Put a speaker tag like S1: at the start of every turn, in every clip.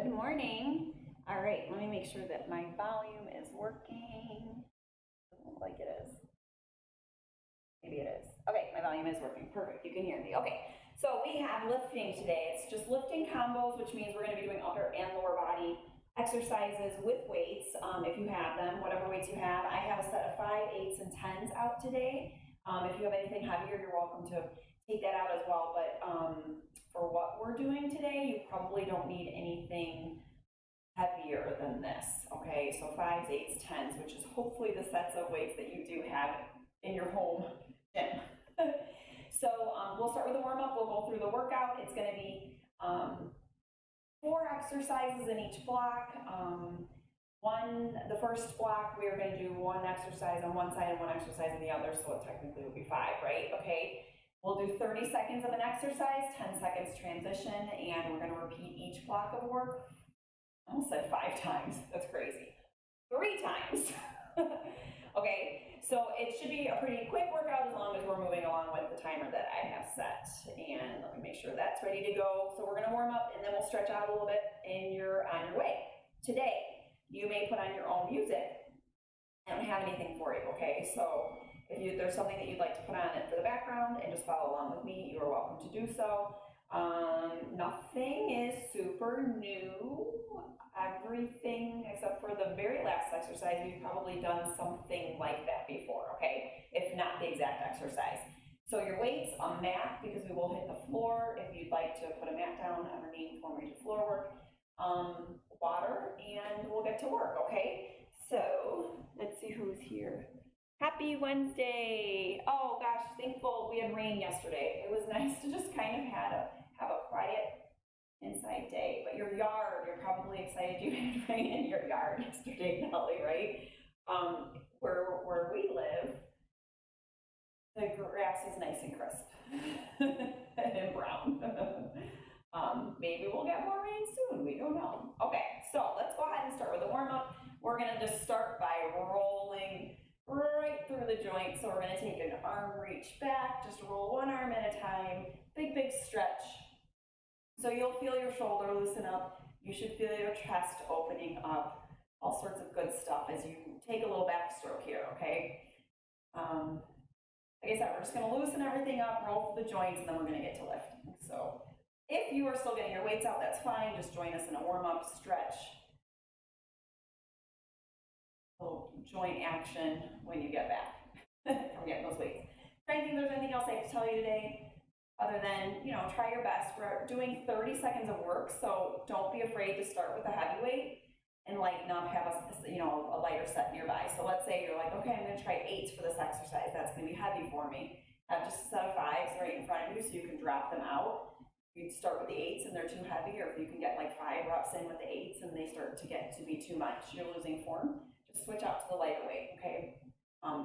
S1: Good morning. All right, let me make sure that my volume is working. Doesn't look like it is. Maybe it is. Okay, my volume is working. Perfect, you can hear me. Okay, so we have lifting today. It's just lifting combos, which means we're gonna be doing upper and lower body exercises with weights, if you have them, whatever weights you have. I have a set of 5, 8s, and 10s out today. If you have anything heavier, you're welcome to take that out as well, but for what we're doing today, you probably don't need anything heavier than this, okay? So 5s, 8s, 10s, which is hopefully the sets of weights that you do have in your home gym. So we'll start with the warm-up, we'll go through the workout. It's gonna be 4 exercises in each block. The first block, we are going to do 1 exercise on one side and 1 exercise on the other, so it technically will be 5, right? Okay, we'll do 30 seconds of an exercise, 10 seconds transition, and we're going to repeat each block of work. I almost said 5 times, that's crazy. 3 times. Okay, so it should be a pretty quick workout as long as we're moving along with the timer that I have set. And let me make sure that's ready to go. So we're going to warm up and then we'll stretch out a little bit on your way. Today, you may put on your own music. I don't have anything for you, okay? So if there's something that you'd like to put on it for the background and just follow along with me, you are welcome to do so. Nothing is super new. Everything except for the very last exercise, you've probably done something like that before, okay? If not the exact exercise. So your weights, a mat, because we will hit the floor. If you'd like to put a mat down underneath when we do floor work, water, and we'll get to work, okay? So let's see who's here. Happy Wednesday. Oh gosh, thankful we had rain yesterday. It was nice to just kind of have a quiet inside day. But your yard, you're probably excited you had rain in your yard yesterday, Nelly, right? Where we live, the grass is nice and crisp and brown. Maybe we'll get more rain soon, we don't know. Okay, so let's go ahead and start with the warm-up. We're gonna just start by rolling right through the joint. So we're gonna take an arm reach back, just roll one arm at a time, big stretch. So you'll feel your shoulder loosen up. You should feel your chest opening up, all sorts of good stuff as you take a little backstroke here, okay? Like I said, we're just gonna loosen everything up, roll through the joints, and then we're gonna get to lifting. So if you are still getting your weights out, that's fine. Just join us in a warm-up stretch. Little joint action when you get back from getting those weights. I think there's anything else I have to tell you today other than, try your best. We're doing 30 seconds of work, so don't be afraid to start with a heavy weight and lighten up, have a lighter set nearby. So let's say you're like, okay, I'm gonna try 8s for this exercise. That's gonna be heavy for me. Have just a set of 5s right in front of you so you can drop them out. You start with the 8s and they're too heavy, or if you can get like 5 reps in with the 8s and they start to get to be too much, you're losing form, just switch out to the lighter weight, okay?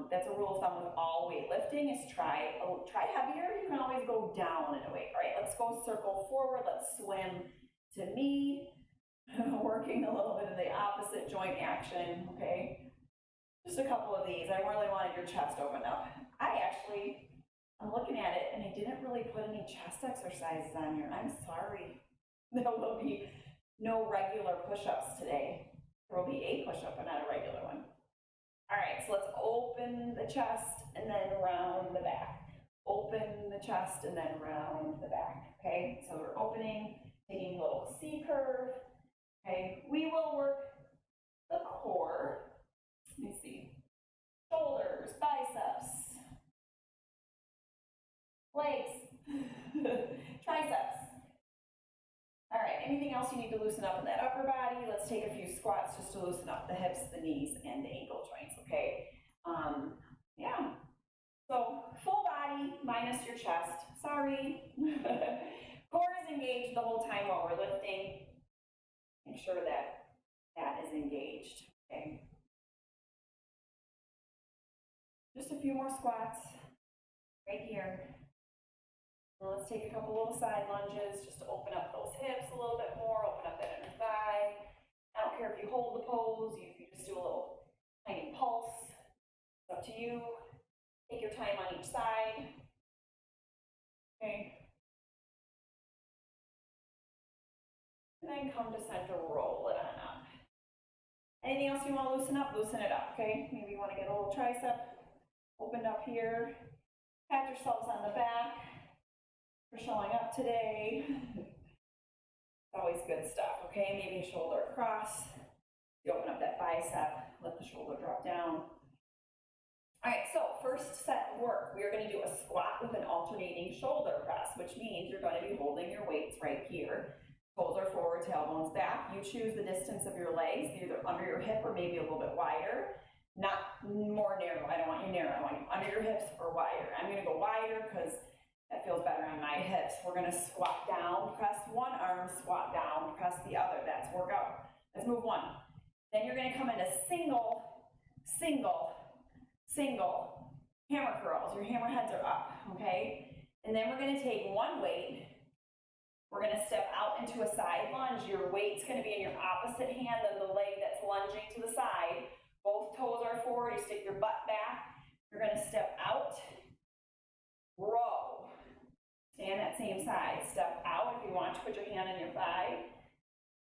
S1: That's a rule of thumb with all weightlifting is try heavier, you can always go down in a weight, right? Let's go circle forward, let's swim to me, working a little bit of the opposite joint action, okay? Just a couple of these. I really wanted your chest open up. I'm looking at it and I didn't really put any chest exercises on here. I'm sorry. There will be no regular push-ups today. There will be a push-up but not a regular one. All right, so let's open the chest and then round the back. Open the chest and then round the back, okay? So we're opening, taking a little C curve, okay? We will work the core. Let me see. Shoulders, biceps, legs, triceps. All right, anything else you need to loosen up in that upper body? Let's take a few squats just to loosen up the hips, the knees, and the ankle joints, okay? Yeah. So full body minus your chest. Sorry. Core is engaged the whole time while we're lifting. Make sure that that is engaged, okay? Just a few more squats right here. Now let's take a couple little side lunges just to open up those hips a little bit more, open up that inner thigh. I don't care if you hold the pose, you just do a little tiny pulse. It's up to you. Take your time on each side. Okay. And then come to center, roll it on up. Anything else you want to loosen up? Loosen it up, okay? Maybe you want to get a little tricep opened up here. Pat yourselves on the back for showing up today. Always good stuff, okay? Maybe a shoulder across. You open up that bicep, let the shoulder drop down. All right, so first set of work, we are going to do a squat with an alternating shoulder press, which means you're going to be holding your weights right here. Toes are forward, tailbones back. You choose the distance of your legs, either under your hip or maybe a little bit wider. Not more narrow. I don't want you narrow. I want you under your hips or wider. I'm going to go wider because that feels better on my hips. We're going to squat down, press one arm, squat down, press the other. That's workout. Let's move one. Then you're going to come into single, single, single, hammer curls. Your hammerheads are up, okay? And then we're going to take one weight. We're going to step out into a side lunge. Your weight's going to be in your opposite hand than the leg that's lunging to the side. Both toes are forward. You stick your butt back. You're going to step out, row. Stay on that same side. Step out if you want to. Put your hand on your thigh.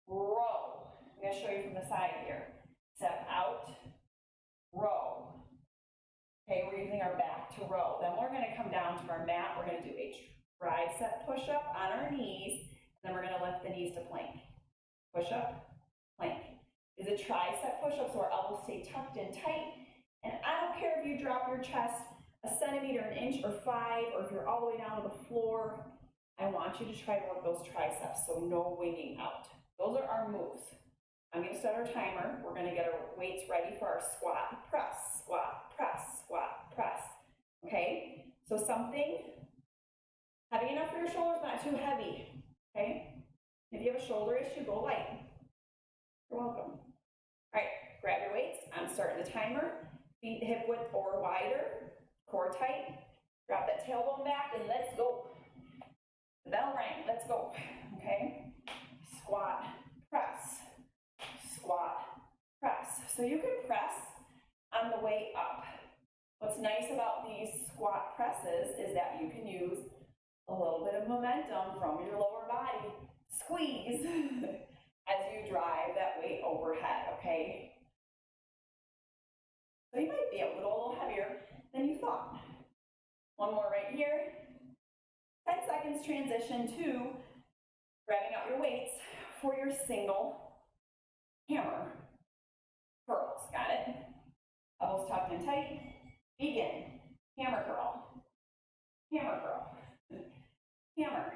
S1: Row. I'm going to show you from the side here. Step out, row. Okay, we're using our back to row. Then we're going to come down to our mat. We're going to do a tricep push-up on our knees. And then we're going to lift the knees to plank. Push-up, plank. Is a tricep push-up so our elbows stay tucked in tight. And I don't care if you drop your chest a centimeter, an inch, or 5, or if you're all the way down to the floor. I want you to try to work those triceps, so no winging out. Those are our moves. I'm going to set our timer. We're going to get our weights ready for our squat, press, squat, press, squat, press. Okay? So something heavy enough for your shoulders, not too heavy. Okay? If you have a shoulder issue, go light. You're welcome. All right, grab your weights. I'm starting the timer. Feet hip width or wider. Core tight. Drop that tailbone back and let's go. The bell rang. Let's go. Okay? Squat, press. Squat, press. So you can press on the way up. What's nice about these squat presses is that you can use a little bit of momentum from your lower body. Squeeze as you drive that weight overhead, okay? So you might be a little heavier than you thought. One more right here. 10 seconds transition to grabbing out your weights for your single hammer curls. Got it? Elbows tucked in tight. Begin. Hammer curl. Hammer curl. Hammer.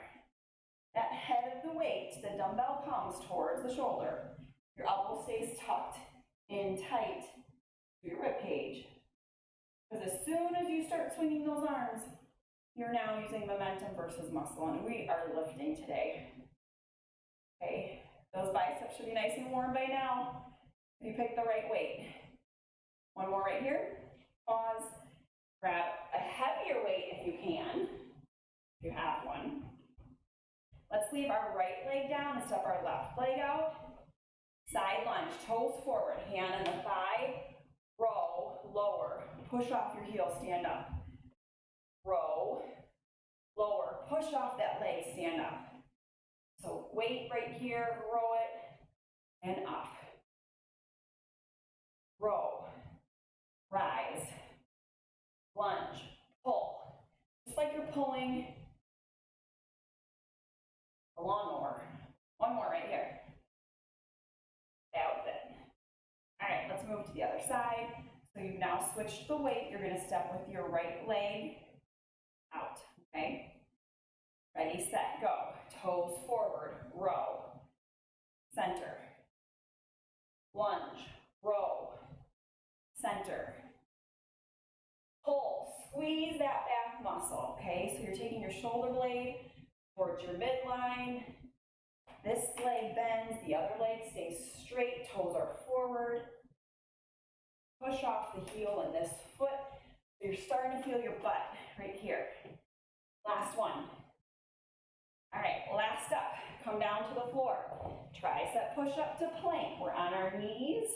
S1: That head of the weight, the dumbbell comes towards the shoulder. Your elbow stays tucked in tight to your rib cage. Because as soon as you start swinging those arms, you're now using momentum versus muscle, and we are lifting today. Okay, those biceps should be nice and warm by now if you pick the right weight. One more right here. Pause. Grab a heavier weight if you can, if you have one. Let's leave our right leg down and step our left leg out. Side lunge, toes forward, hand on the thigh, row, lower, push off your heel, stand up. Row, lower, push off that leg, stand up. So weight right here, row it, and up. Row, rise, lunge, pull. Just like you're pulling a lawnmower. One more right here. That was it. All right, let's move to the other side. So you've now switched the weight. You're going to step with your right leg out, okay? Ready, set, go. Toes forward, row, center, lunge, row, center, pull, squeeze that back muscle, okay? So you're taking your shoulder blade towards your midline. This leg bends, the other leg stays straight, toes are forward. Push off the heel in this foot. So you're starting to feel your butt right here. Last one. All right, last up. Come down to the floor. Tricep push up to plank. We're on our knees.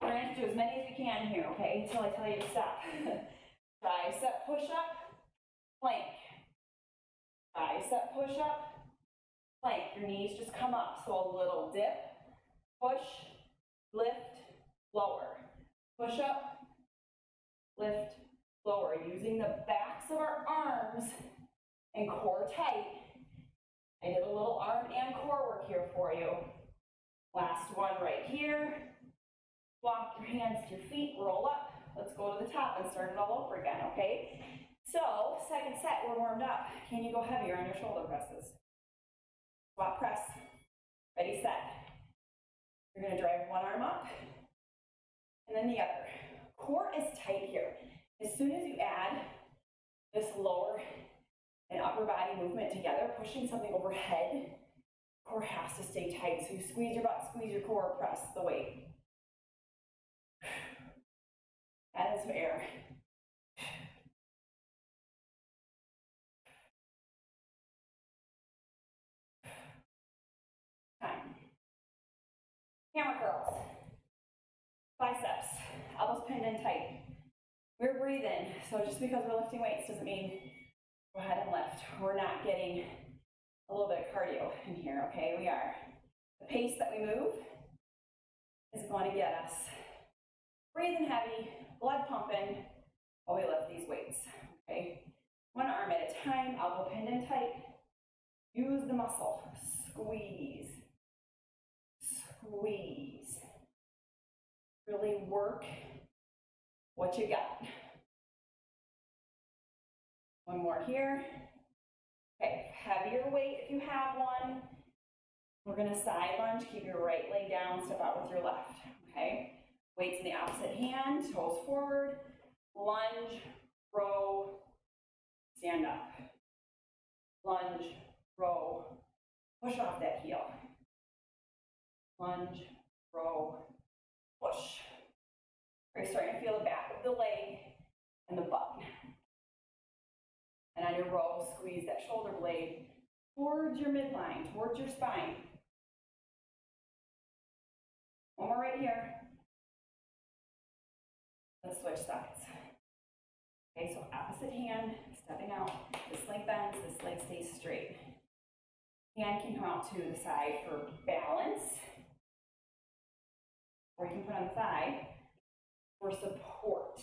S1: We're going to have to do as many as we can here, okay, until I tell you to stop. Tricep push up, plank. Tricep push up, plank. Your knees just come up. So a little dip, push, lift, lower. Push up, lift, lower. Using the backs of our arms and core tight. I did a little arm and core work here for you. Last one right here. Walk your hands to your feet, roll up. Let's go to the top and start it all over again, okay? So, second set, we're warmed up. Can you go heavier on your shoulder presses? Squat press. Ready, set. You're gonna drive one arm up and then the other. Core is tight here. As soon as you add this lower and upper body movement together, pushing something overhead, core has to stay tight. So you squeeze your butt, squeeze your core, press the weight. Add in some air. Time. Hammer curls. Biceps. Elbows pinned in tight. We're breathing, so just because we're lifting weights doesn't mean go ahead and lift. We're not getting a little bit of cardio in here, okay? We are. The pace that we move is going to get us breathing heavy, blood pumping while we lift these weights, okay? One arm at a time, elbow pinned in tight. Use the muscle. Squeeze, squeeze. Really work what you got. One more here. Okay, heavier weight if you have one. We're gonna side lunge, keep your right leg down, step out with your left, okay? Weights in the opposite hand, toes forward, lunge, row, stand up. Lunge, row, push off that heel. Lunge, row, push. You're starting to feel the back of the leg and the butt. And on your row, squeeze that shoulder blade towards your midline, towards your spine. One more right here. Let's switch sides. Okay, so opposite hand, stepping out. This leg bends, this leg stays straight. Hand can come out to the side for balance, or you can put on the thigh for support.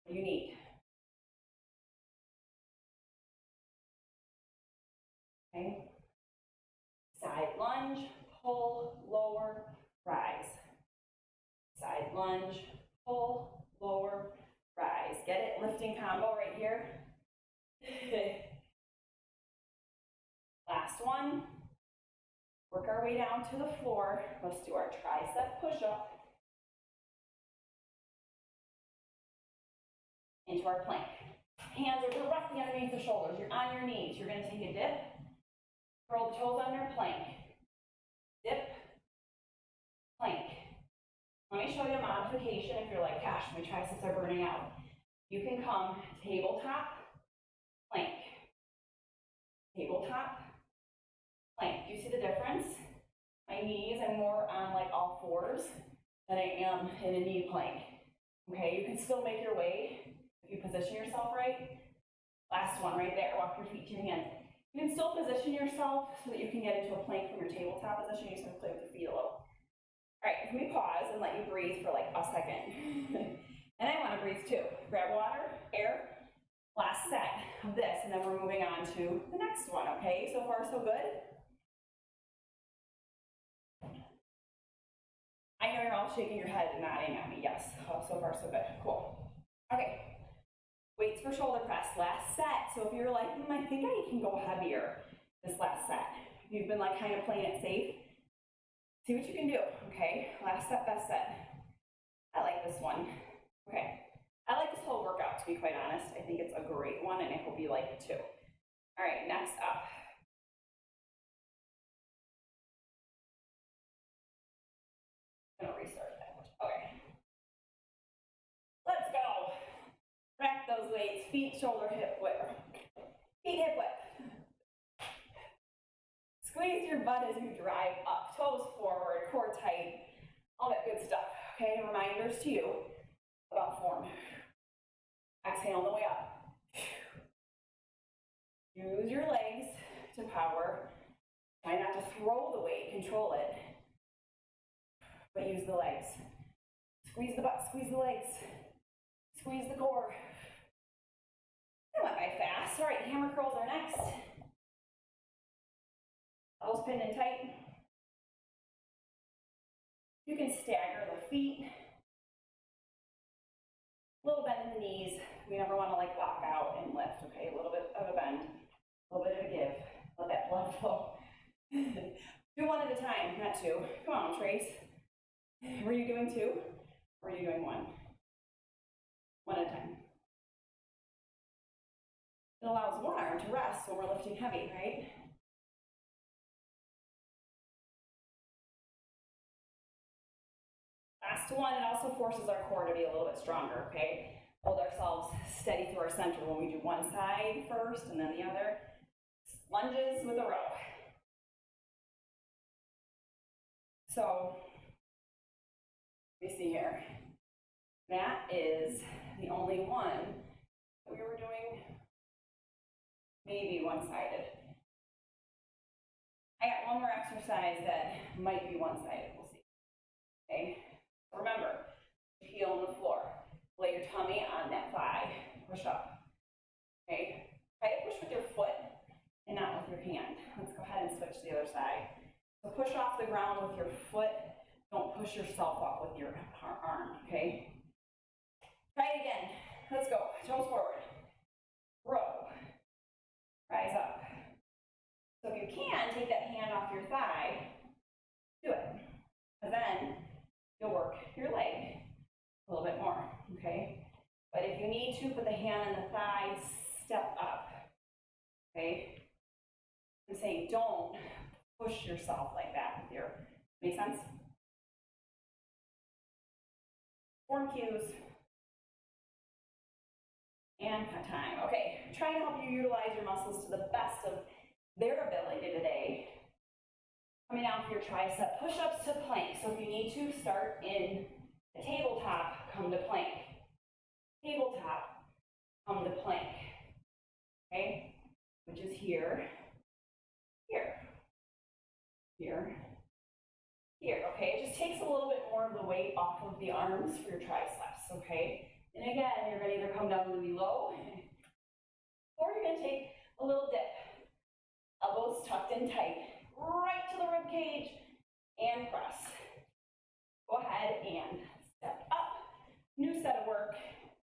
S1: What do you need? Okay. Side lunge, pull, lower, rise. Side lunge, pull, lower, rise. Get it? Lifting combo right here. Last one. Work our way down to the floor. Let's do our tricep push-up into our plank. Hands are directly underneath the shoulders. You're on your knees. You're going to take a dip. Curl the toes under plank. Dip, plank. Let me show you a modification if you're like, gosh, my triceps are burning out. You can come tabletop, plank. Tabletop, plank. Do you see the difference? My knees, I'm more on like all fours than I am in a knee plank. Okay, you can still make your way if you position yourself right. Last one right there, walk your feet to your hands. You can still position yourself so that you can get into a plank from your tabletop position. You just have to play with your feet a little. All right, let me pause and let you breathe for like a second. And I want to breathe too. Grab water, air. Last set of this, and then we're moving on to the next one, okay? So far, so good? I know you're all shaking your head and nodding at me. Yes, oh, so far, so good. Cool. Okay, weights for shoulder press, last set. So if you're like, I think I can go heavier this last set. You've been like kind of playing it safe. See what you can do, okay? Last set, best set. I like this one. Okay. I like this whole workout, to be quite honest. I think it's a great one, and I hope you like it too. All right, next up. I'm gonna restart that. Okay. Let's go. Rack those weights, feet, shoulder, hip width. Feet, hip width. Squeeze your butt as you drive up, toes forward, core tight, all that good stuff. Okay, reminders to you about form. Exhale on the way up. Use your legs to power Try not to throw the weight, control it, but use the legs. Squeeze the butt, squeeze the legs, squeeze the core. That went by fast. All right, hammer curls are next. Elbows pinned in tight. You can stagger the feet. A little bend in the knees. We never want to like lock out and lift, okay? A little bit of a bend, a little bit of a give. Let that blood flow. Do one at a time, not two. Come on, Trace. Were you doing two? Or are you doing one? One at a time. It allows one arm to rest when we're lifting heavy, right? Last one, it also forces our core to be a little bit stronger, okay? Hold ourselves steady through our center when we do one side first and then the other. Lunges with a row. So, let me see here. That is the only one that we were doing maybe one-sided. I got one more exercise that might be one-sided, we'll see. Okay, remember, heel on the floor. Lay your tummy on that thigh, push up. Okay, try to push with your foot and not with your hand. Let's go ahead and switch to the other side. So push off the ground with your foot. Don't push yourself up with your arm, okay? Try it again. Let's go. Toes forward. Row. Rise up. So if you can, take that hand off your thigh. Do it. And then you'll work your leg a little bit more, okay? But if you need to, put the hand on the thigh, step up, okay? I'm saying don't push yourself like that with your, make sense? Form cues. And cut time. Okay, try to help you utilize your muscles to the best of their ability today. Coming down for your tricep push-ups to plank. So if you need to, start in the tabletop, come to plank. Tabletop, come to plank. Okay, which is here, here, here, here. Okay, it just takes a little bit more of the weight off of the arms for your triceps, okay? And again, you're gonna either come down really low, or you're gonna take a little dip. Elbows tucked in tight, right to the rib cage, and press. Go ahead and step up. New set of work.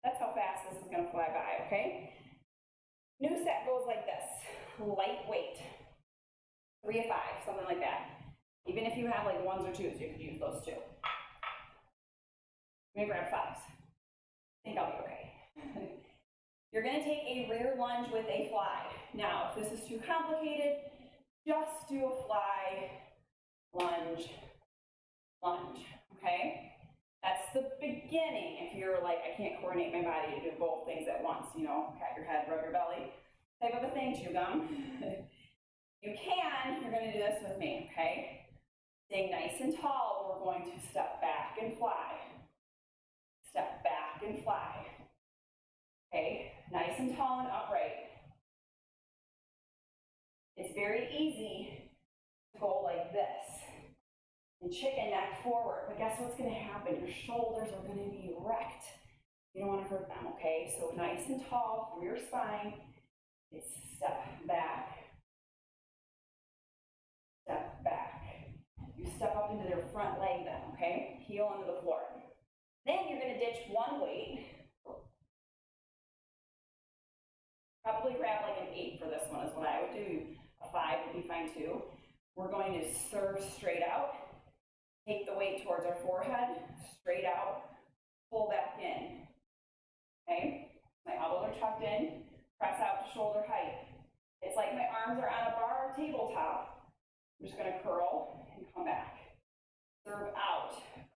S1: That's how fast this is gonna fly by, okay? New set goes like this, lightweight. 3 of 5, something like that. Even if you have like 1s or 2s, you could use those too. Let me grab 5s. I think I'll be okay. You're gonna take a rear lunge with a fly. Now, if this is too complicated, just do a fly, lunge, lunge, okay? That's the beginning. If you're like, I can't coordinate my body to do both things at once, you know, pat your head, rub your belly, type of a thing, chew gum. You can, you're gonna do this with me, okay? Staying nice and tall, we're going to step back and fly. Step back and fly. Okay, nice and tall and upright. It's very easy to go like this and chicken neck forward, but guess what's gonna happen? Your shoulders are gonna be erect. You don't wanna hurt them, okay? So nice and tall through your spine. It's step back, step back. You step up into their front leg then, okay? Heel into the floor. Then you're gonna ditch one weight. Probably grab like an 8 for this one is what I would do. A 5 would be fine too. We're going to serve straight out. Take the weight towards our forehead, straight out, pull back in. Okay? My elbows are tucked in, press out to shoulder height. It's like my arms are on a bar or tabletop. I'm just gonna curl and come back. Serve out,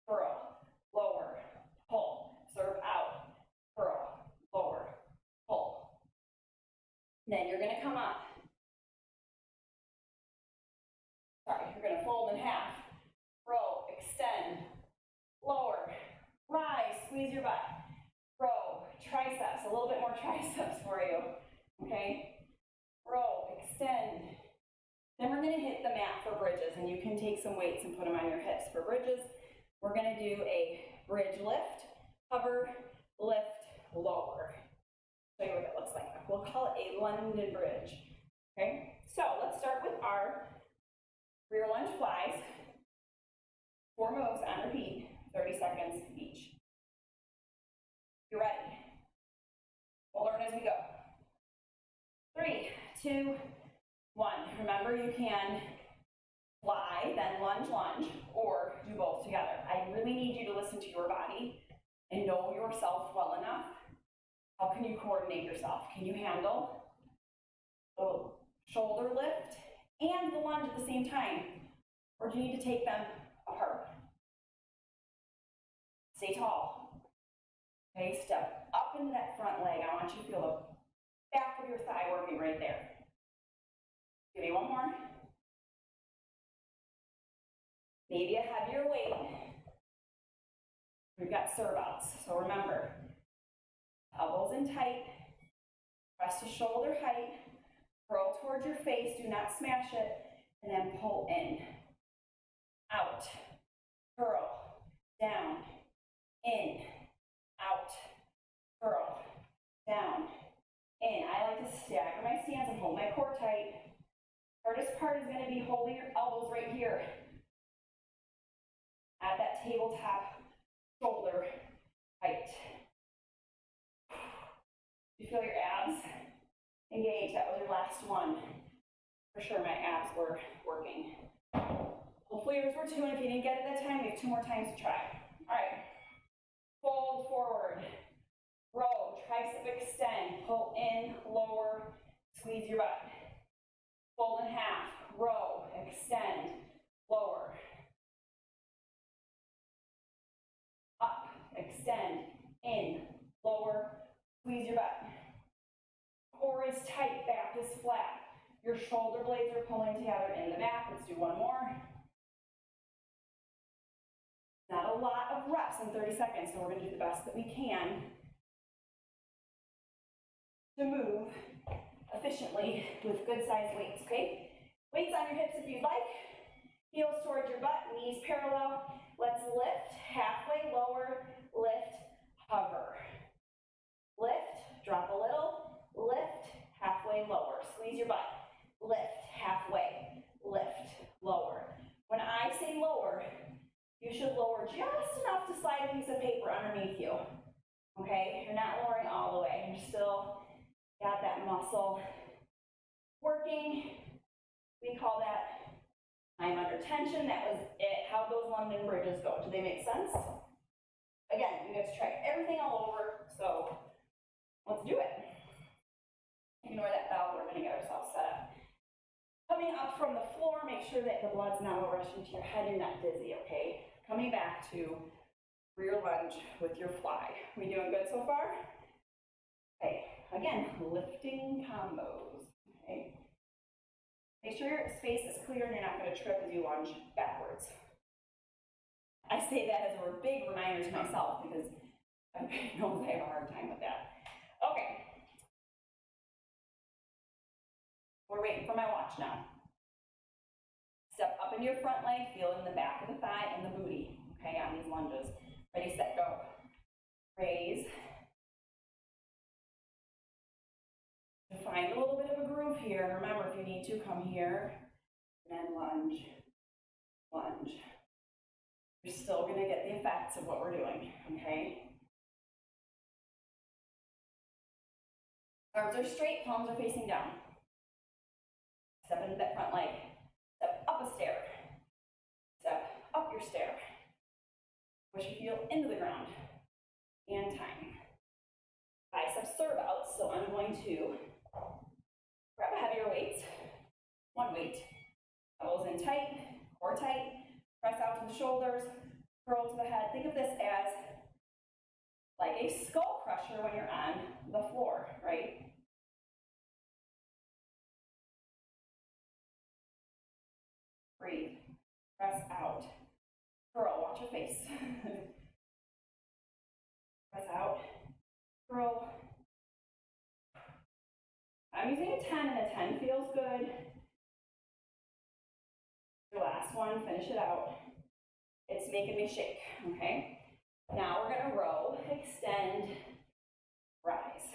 S1: curl, lower, pull, serve out, curl, lower, pull. Then you're gonna come up. Sorry, you're gonna fold in half, row, extend, lower, rise, squeeze your butt, row, triceps, a little bit more triceps for you, okay? Row, extend. Then we're gonna hit the mat back for bridges, and you can take some weights and put them on your hips for bridges. We're gonna do a bridge lift, hover, lift, lower. Show you what that looks like. We'll call it a London bridge, okay? So let's start with our rear lunge flies. 4 moves on repeat, 30 seconds each. You're ready. We'll learn as we go. 3, 2, 1. Remember, you can fly, then lunge, lunge, or do both together. I really need you to listen to your body and know yourself well enough. How can you coordinate yourself? Can you handle the shoulder lift and the lunge at the same time? Or do you need to take them apart? Stay tall. Okay, step up into that front leg. I want you to feel the back of your thigh working right there. Give me one more. Maybe a heavier weight. We've got serve outs. So remember, elbows in tight, press to shoulder height, curl towards your face, do not smash it, and then pull in, out, curl, down, in, out, curl, down, in. I like to stagger my stance and hold my core tight. Hardest part is going to be holding your elbows right here at that tabletop shoulder height. You feel your abs engaged. That was your last one. For sure, my abs were working. Hopefully yours were too, and if you didn't get it that time, we have 2 more times to try. All right. Fold forward. Row, tricep extend, pull in, lower, squeeze your butt. Fold in half, row, extend, lower. Up, extend, in, lower, squeeze your butt. Core is tight, back is flat. Your shoulder blades are pulling together in the back. Let's do one more. Not a lot of reps in 30 seconds, so we're going to do the best that we can to move efficiently with good sized weights, okay? Weights on your hips if you'd like. Heels towards your butt, knees parallel. Let's lift, halfway lower, lift, hover. Lift, drop a little, lift, halfway lower. Squeeze your butt, lift, halfway, lift, lower. When I say lower, you should lower just enough to slide a piece of paper underneath you, okay? You're not lowering all the way. You're still got that muscle working. We call that time under tension. That was it. How those London bridges go. Do they make sense? Again, you get to try everything all over, so let's do it. Ignore that bell. We're going to get ourselves set up. Coming up from the floor, make sure that the blood's not rushing to your head. You're not dizzy, okay? Coming back to rear lunge with your fly. We doing good so far? Okay. Again, lifting combos, okay? Make sure your space is clear and you're not going to trip as you lunge backwards. I say that as a big reminder to myself because everybody knows I have a hard time with that. Okay. We're waiting for my watch now. Step up into your front leg, feel in the back of the thigh and the booty, okay, on these lunges. Ready, set, go. Raise. Find a little bit of a groove here. Remember, if you need to, come here, and then lunge, lunge. You're still going to get the effects of what we're doing, okay? Arms are straight, palms are facing down. Step into that front leg. Step up a stair. Step up your stair. Push your heel into the ground. And time. Biceps serve out, so I'm going to grab a heavier weight, one weight, elbows in tight, core tight, press out to the shoulders, curl to the head. Think of this as like a skull crusher when you're on the floor, right? Breathe, press out, curl, watch your face. Press out, curl. I'm using a 10 and a 10 feels good. finish it out. It's making me shake, okay? Now we're gonna row, extend, rise.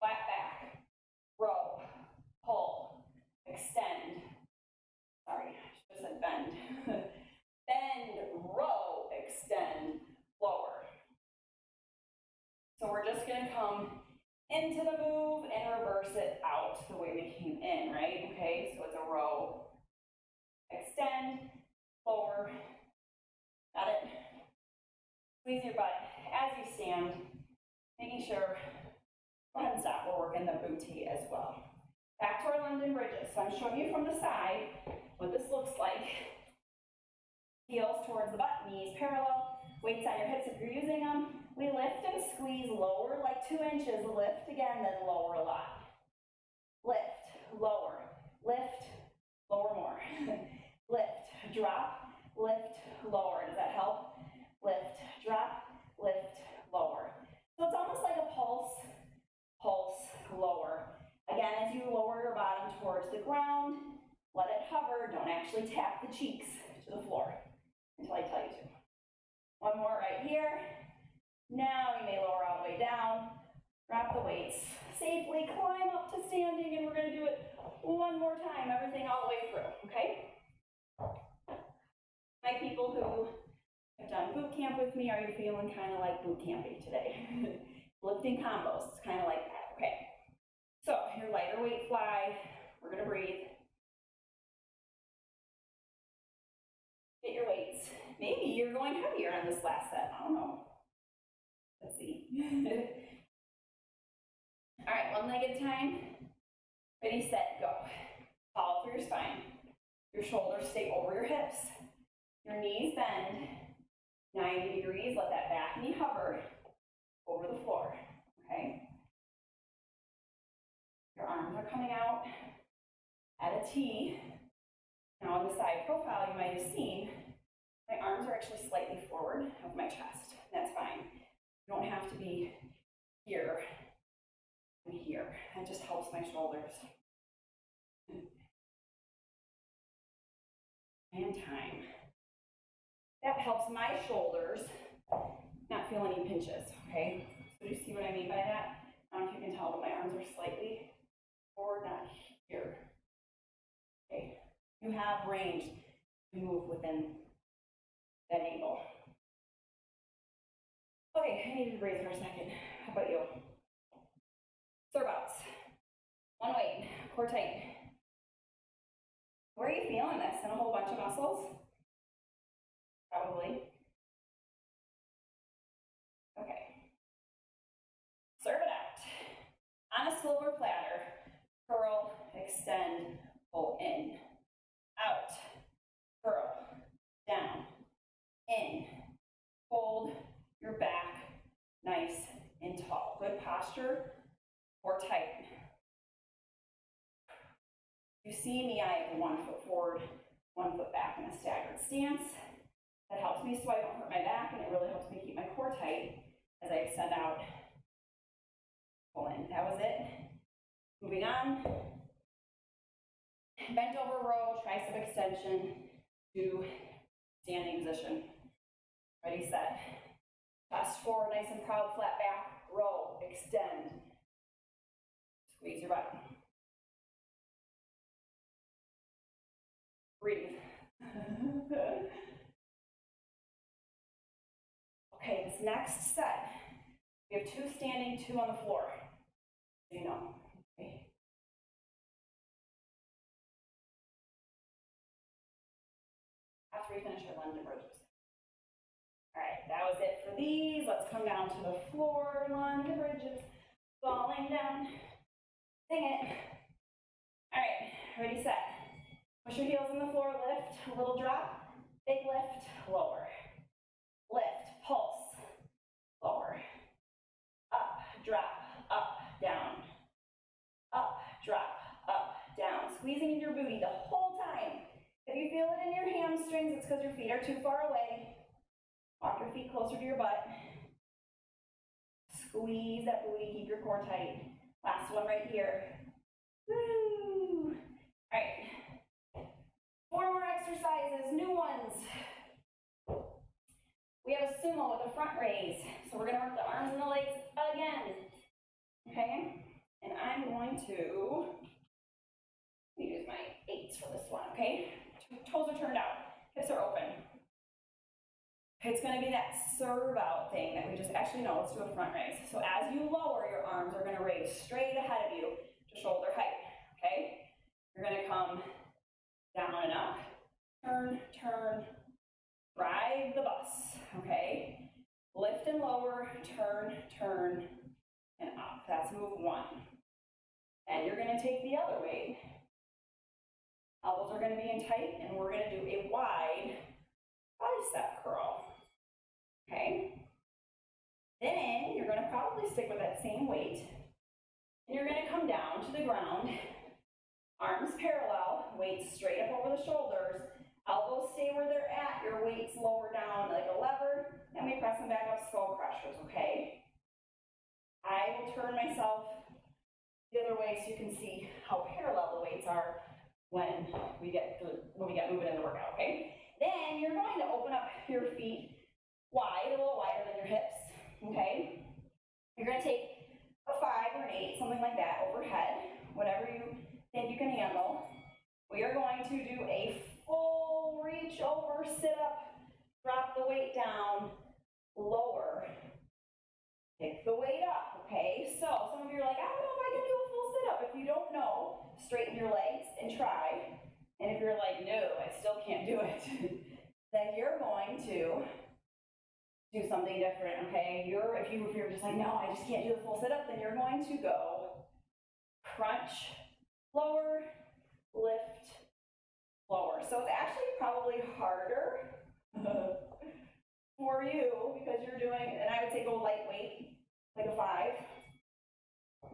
S1: Flat back, row, pull, extend. Sorry, I should have said bend. Bend, row, extend, lower. So we're just gonna come into the move and reverse it out the way we came in, right? Okay, so it's a row, extend, lower. Got it? Squeeze your butt as you stand, making sure, go ahead and stop, we're working the booty as well. Back to our London bridges. So I'm showing you from the side what this looks like. Heels towards the butt, knees parallel, weights on your hips if you're using them. We lift and squeeze, lower like 2 inches, lift again, then lower a lot. Lift, lower, lift, lower more. Lift, drop, lift, lower. Does that help? Lift, drop, lift, lower. So it's almost like a pulse, pulse, lower. Again, as you lower your bottom towards the ground, let it hover. Don't actually tap the cheeks to the floor until I tell you to. One more right here. Now you may lower all the way down, drop the weights, safely climb up to standing, and we're going to do it one more time, everything all the way through, okay? My people who have done boot camp with me, are you feeling kind of like boot camping today? Lifting combos, it's kind of like that, okay? So your lighter weight fly, we're going to breathe. Get your weights. Maybe you're going heavier on this last set, I don't know. Let's see. All right, one leg at a time. Ready, set, go. Follow through your spine. Your shoulders stay over your hips. Your knees bend 90 degrees. Let that back knee hover over the floor, okay? Your arms are coming out at a T. Now on the side profile, you might have seen, my arms are actually slightly forward of my chest. That's fine. You don't have to be here and here. That just helps my shoulders. And time. That helps my shoulders not feel any pinches, okay? So do you see what I mean by that? I don't know if you can tell, but my arms are slightly forward, not here. Okay, you have range to move within that angle. Okay, I need to breathe for a second. How about you? Serve outs. One weight, core tight. Where are you feeling this? In a whole bunch of muscles? Probably. Okay. Serve it out. On a silver platter, curl, extend, pull in, out, curl, down, in, hold your back nice and tall. Good posture, core tight. You see me, I have 1 foot forward, 1 foot back in a staggered stance. That helps me so I don't hurt my back, and it really helps me keep my core tight as I extend out. Pull in. That was it. Moving on. Bent over row, tricep extension to standing position. Ready, set. Chest forward, nice and proud, flat back, row, extend. Squeeze your butt. Breathe. Okay, this next set, we have 2 standing, 2 on the floor. So you know. Okay. After we finish our London bridges. All right, that was it for these. Let's come down to the floor, London bridges, falling down. Sing it. All right, ready, set. Push your heels in the floor, lift, a little drop, big lift, lower. Lift, pulse, lower. Up, drop, up, down. Up, drop, up, down. Squeezing your booty the whole time. If you feel it in your hamstrings, it's because your feet are too far away. Walk your feet closer to your butt. Squeeze that booty, keep your core tight. Last one right here. Woo! All right. 4 more exercises, new ones. We have a sumo with a front raise. So we're gonna work the arms and the legs again. Okay? And I'm going to use my 8s for this one, okay? Toes are turned out, hips are open. It's gonna be that serve out thing that we just, actually no, let's do a front raise. So as you lower, your arms are gonna raise straight ahead of you to shoulder height, okay? You're gonna come down and up, turn, turn, ride the bus, okay? Lift and lower, turn, turn, and up. That's move 1. And you're gonna take the other weight. Elbows are gonna be in tight, and we're gonna do a wide bicep curl, okay? Then you're gonna probably stick with that same weight, and you're gonna come down to the ground, arms parallel, weights straight up over the shoulders, elbows stay where they're at, your weights lower down like a lever, and we press them back up, skull crushers, okay? I will turn myself the other way so you can see how parallel the weights are when we get moving in the workout, okay? Then you're going to open up your feet wide, a little wider than your hips, okay? You're gonna take a 5 or an 8, something like that, overhead, whatever you think you can handle. We are going to do a full reach over, sit up, drop the weight down, lower, pick the weight up, okay? So some of you are like, I don't know if I can do a full sit up. If you don't know, straighten your legs and try. And if you're like, no, I still can't do it, then you're going to do something different, okay? If you're just like, no, I just can't do the full sit up, then you're going to go crunch, lower, lift, lower. So it's actually probably harder for you because you're doing, and I would say go lightweight, like a 5,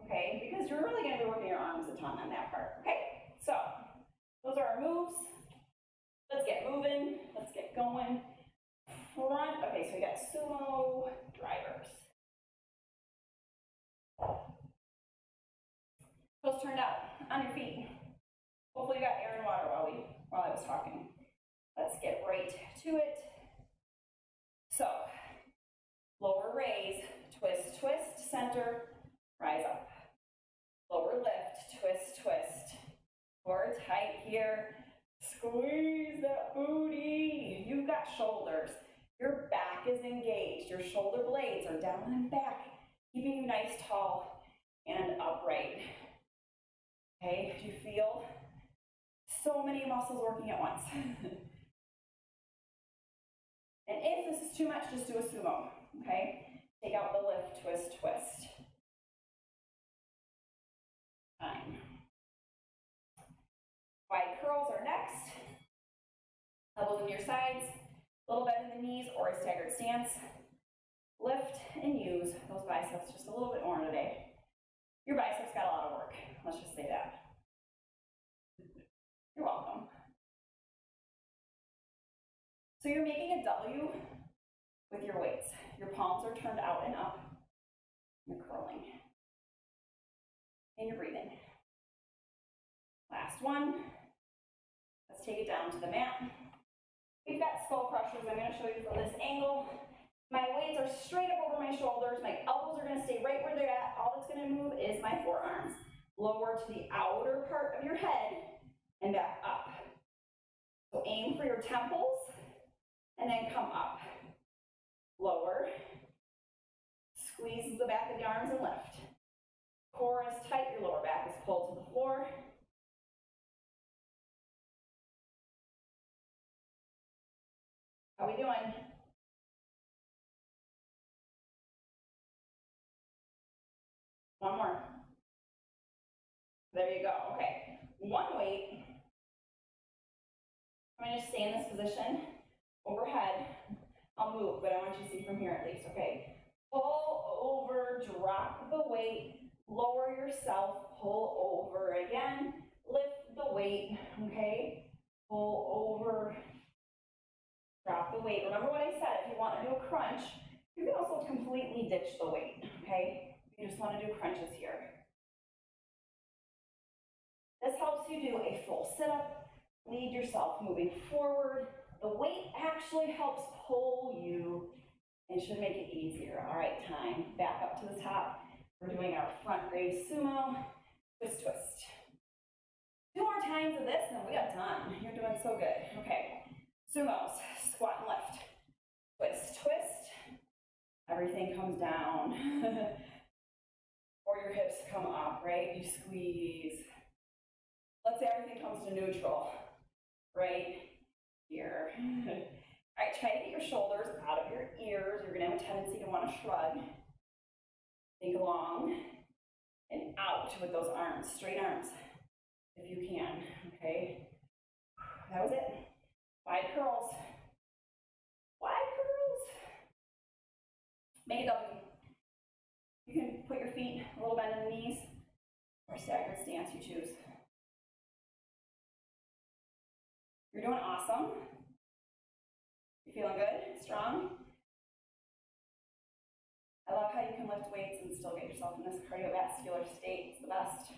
S1: okay? Because you're really gonna be working your arms a ton on that part, okay? So those are our moves. Let's get moving, let's get going. Front, okay, so we got sumo drivers. Toes turned out, on your feet. Hopefully you got air and water while I was talking. Let's get right to it. So, lower raise, twist, twist, center, rise up. Lower lift, twist, twist. Core tight here. Squeeze that booty. You've got shoulders. Your back is engaged. Your shoulder blades are down and back, keeping you nice, tall, and upright. Okay, do you feel so many muscles working at once? And if this is too much, just do a sumo, okay? Take out the lift, twist, twist. Fine. Wide curls are next. Elbows in your sides, a little bend in the knees or a staggered stance. Lift and use those biceps just a little bit more today. Your biceps got a lot of work, let's just say that. You're welcome. So you're making a W with your weights. Your palms are turned out and up. You're curling. And you're breathing. Last one. Let's take it down to the mat. We've got skull crushers. I'm going to show you from this angle. My weights are straight up over my shoulders. My elbows are going to stay right where they're at. All that's going to move is my forearms. Lower to the outer part of your head and back up. So aim for your temples and then come up. Lower. Squeeze the back of the arms and lift. Core is tight, your lower back is pulled to the floor. How are we doing? One more. There you go, okay. One weight. I'm gonna stay in this position, overhead. I'll move, but I want you to see from here at least, okay? Pull over, drop the weight, lower yourself, pull over again, lift the weight, okay? Pull over, drop the weight. Remember what I said, if you want to do a crunch, you can also completely ditch the weight, okay? You just want to do crunches here. This helps you do a full sit-up, lead yourself moving forward. The weight actually helps pull you and should make it easier. All right, time. Back up to the top. We're doing our front raise sumo. Twist, twist. 2 more times of this and then we got done. You're doing so good. Okay. Sumos, squat and lift. Twist, twist. Everything comes down. Or your hips come up, right? You squeeze. Let's say everything comes to neutral, right here. All right, try to get your shoulders out of your ears. You're gonna have a tendency to want to shrug. Think long and out with those arms, straight arms, if you can, okay? That was it. Wide curls. Wide curls. Make a W. You can put your feet a little bend in the knees or staggered stance, you choose. You're doing awesome. You feeling good? Strong? I love how you can lift weights and still get yourself in this cardiovascular state. It's the best.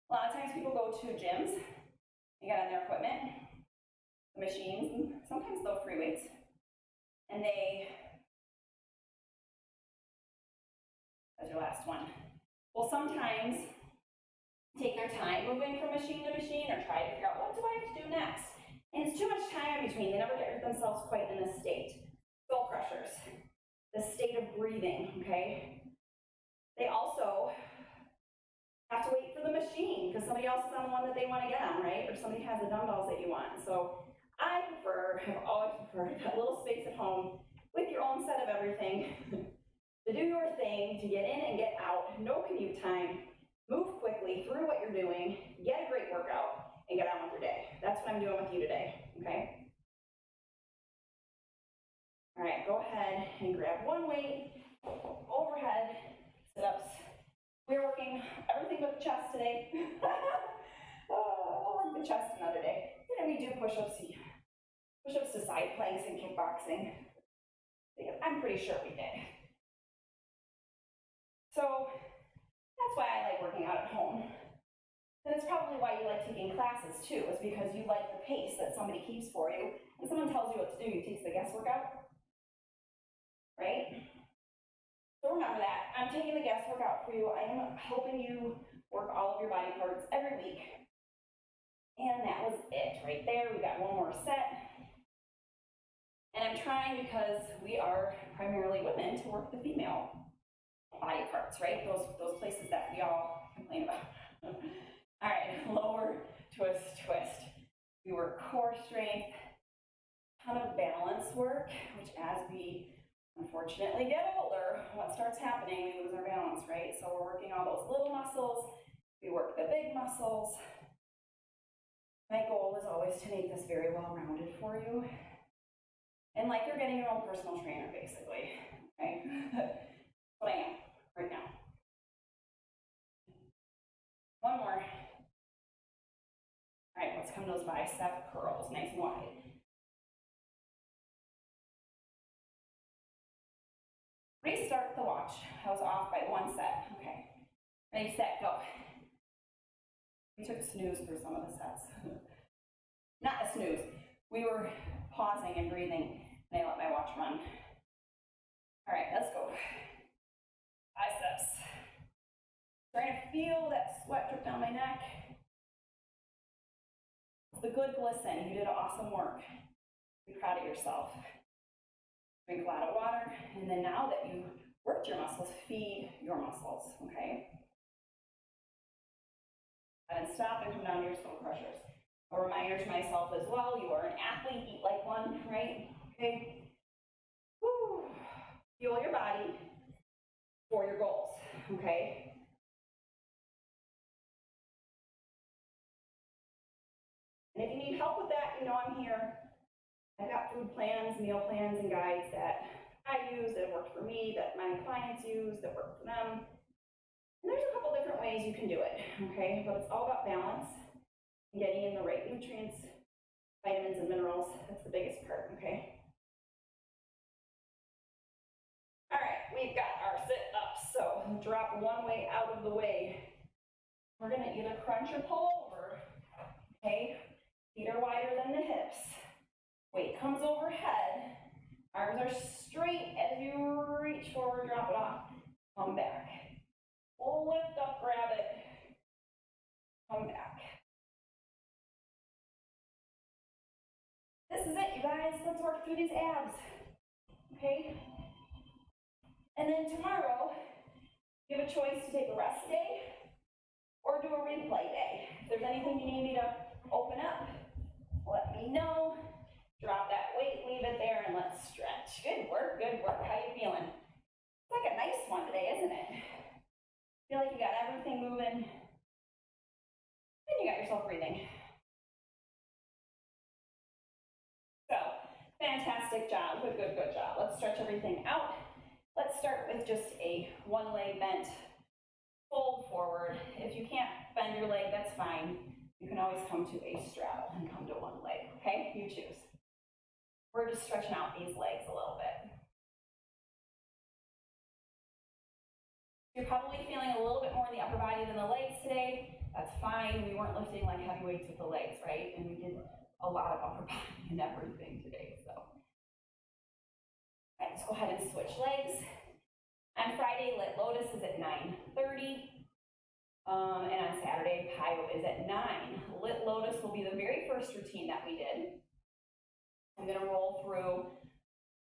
S1: A lot of times people go to gyms and get on their equipment, the machines, and sometimes they'll free weights, and that's your last one. Will sometimes take their time moving from machine to machine or try to figure out what do I have to do next. And it's too much time in between. They never get themselves quite in this state. Skull crushers, the state of breathing, okay? They also have to wait for the machine because somebody else is on the one that they want to get on, right? Or somebody has the dumbbells that you want. So I have always preferred that little space at home with your own set of everything to do your thing, to get in and get out, no commute time, move quickly through what you're doing, get a great workout, and get on with your day. That's what I'm doing with you today, okay? All right, go ahead and grab one weight, overhead, sit-ups. We're working everything but the chest today. We'll work the chest another day. And we do push-ups to side planks and kickboxing. I'm pretty sure we did. So that's why I like working out at home. And it's probably why you like taking classes too, is because you like the pace that somebody keeps for you. When someone tells you what to do, you take the guesswork out, right? So remember that. I'm taking the guesswork out for you. I am helping you work all of your body parts every week. And that was it right there. We got one more set. And I'm trying, because we are primarily women, to work the female body parts, right? Those places that we all complain about. All right, lower, twist, twist. We work core strength, ton of balance work, which as we unfortunately get older, what starts happening, we lose our balance, right? So we're working all those little muscles, we work the big muscles. My goal is always to make this very well-rounded for you. And like you're getting your own personal trainer, basically, right? That's what I am right now. One more. All right, let's come to those bicep curls, nice and wide. Restart the watch. I was off by one set. Okay. Ready, set, go. We took snooze for some of the sets. Not a snooze. We were pausing and breathing, and I let my watch run. All right, let's go. Biceps. Trying to feel that sweat drip down my neck. It's the good glisten. You did awesome work. Be proud of yourself. Drink a lot of water, and then now that you worked your muscles, feed your muscles, okay? And then stop and come down to your skull crushers. A reminder to myself as well, you are an athlete, eat like one, right? Okay? Woo! Fuel your body for your goals, okay? And if you need help with that, you know I'm here. I've got food plans, meal plans, and guides that I use, that work for me, that my clients use, that work for them. And there's a couple different ways you can do it, okay? But it's all about balance and getting in the right nutrients, vitamins, and minerals. That's the biggest part, okay? All right, we've got our sit-ups. So drop one way out of the way. We're gonna either crunch or pull over. okay? Feet are wider than the hips. Weight comes overhead. Arms are straight as you reach forward, drop it off. Come back. Lift up, grab it. Come back. This is it, you guys. Let's work through these abs, okay? And then tomorrow, you have a choice to take a rest day or do a replay day. If there's anything you need me to open up, let me know. Drop that weight, leave it there, and let's stretch. Good work, good work. How you feeling? It's like a nice one today, isn't it? Feel like you got everything moving, and you got yourself breathing. So, fantastic job, good, good, good job. Let's stretch everything out. Let's start with just a one leg bent, fold forward. If you can't bend your leg, that's fine. You can always come to a straddle and come to one leg, okay? You choose. We're just stretching out these legs a little bit. You're probably feeling a little bit more in the upper body than the legs today. That's fine. We weren't lifting like heavy weights with the legs, right? And we did a lot of upper body and everything today, so. All right, let's go ahead and switch legs. On Friday, Lit Lotus is at 9:30. And on Saturday, Pyo is at 9. Lit Lotus will be the very first routine that we did. I'm going to roll through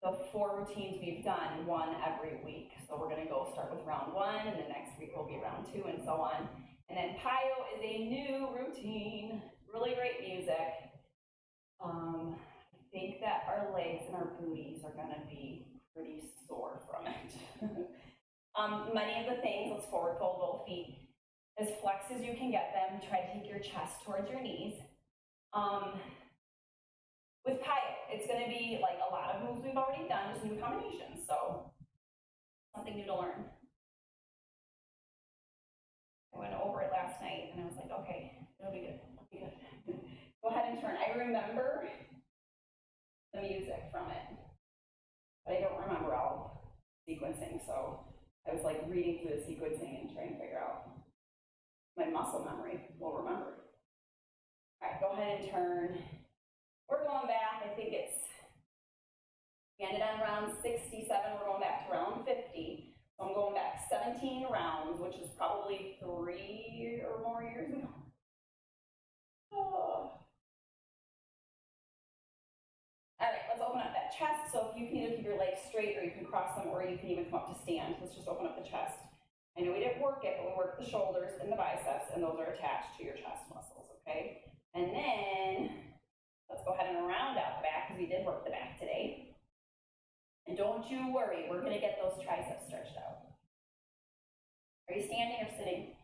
S1: the 4 routines we've done, one every week. So we're going to go start with round 1, and the next week will be round 2, and so on. And then Pyo is a new routine, really great music. I think that our legs and our booties are going to be pretty sore from it. Many of the things, let's forward fold both feet as flex as you can get them. Try to take your chest towards your knees. With Pyo, it's going to be like a lot of moves we've already done, just new combinations, so something new to learn. I went over it last night and I was like, okay, it'll be good, it'll be good. Go ahead and turn. I remember the music from it, but I don't remember all sequencing, so I was like reading through the sequencing and trying to figure out. My muscle memory will remember. All right, go ahead and turn. We're going back, I think we ended on round 67, we're going back to round 50. So I'm going back 17 rounds, which is probably 3 or more years ago. Oh. All right, let's open up that chest. So if you can either keep your legs straight, or you can cross them, or you can even come up to stand. Let's just open up the chest. I know we didn't work it, but we worked the shoulders and the biceps, and those are attached to your chest muscles, okay? And then, let's go ahead and round out the back, because we did work the back today. And don't you worry, we're gonna get those triceps stretched out. Are you standing or sitting?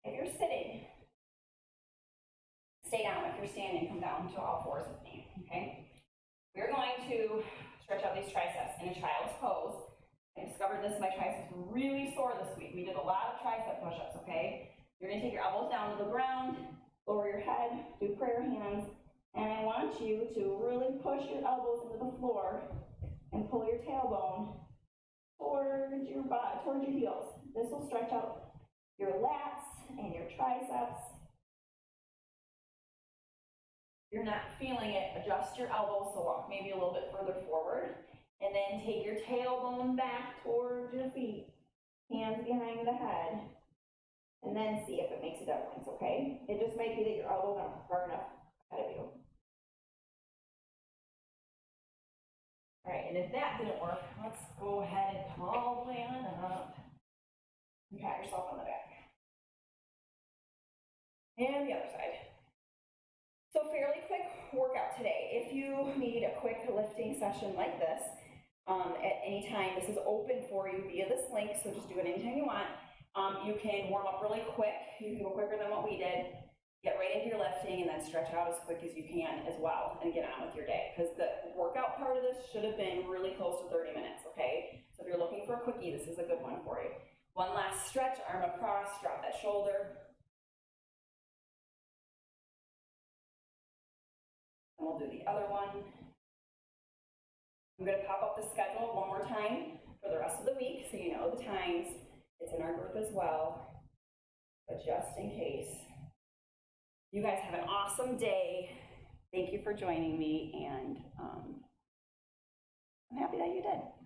S1: If you're sitting, stay down. If you're standing, come down to all fours with me, okay? We're going to stretch out these triceps in a child's pose. I discovered this, my triceps were really sore this week. We did a lot of tricep push-ups, okay? You're gonna take your elbows down to the ground, lower your head, do prayer hands, and I want you to really push your elbows into the floor and pull your tailbone towards your body, towards your heels. This will stretch out your lats and your triceps. If you're not feeling it, adjust your elbows, so walk maybe a little bit further forward, and then take your tailbone back towards your feet, hands behind the head, and then see if it makes a difference, okay? It just might be that your elbows aren't far enough ahead of you. All right, and if that didn't work, let's go ahead and come all the way on up and pat yourself on the back. And the other side. So fairly quick workout today. If you need a quick lifting session like this, at any time, this is open for you via this link, so just do it anytime you want. You can warm up really quick. You can go quicker than what we did. Get right into your lifting and then stretch out as quick as you can as well and get on with your day. Because the workout part of this should have been really close to 30 minutes, okay? So if you're looking for a quickie, this is a good one for you. One last stretch, arm across, drop that shoulder. And we'll do the other one. I'm going to pop up the schedule one more time for the rest of the week so you know the times. It's in our group as well. but just in case. You guys have an awesome day. Thank you for joining me, and I'm happy that you did.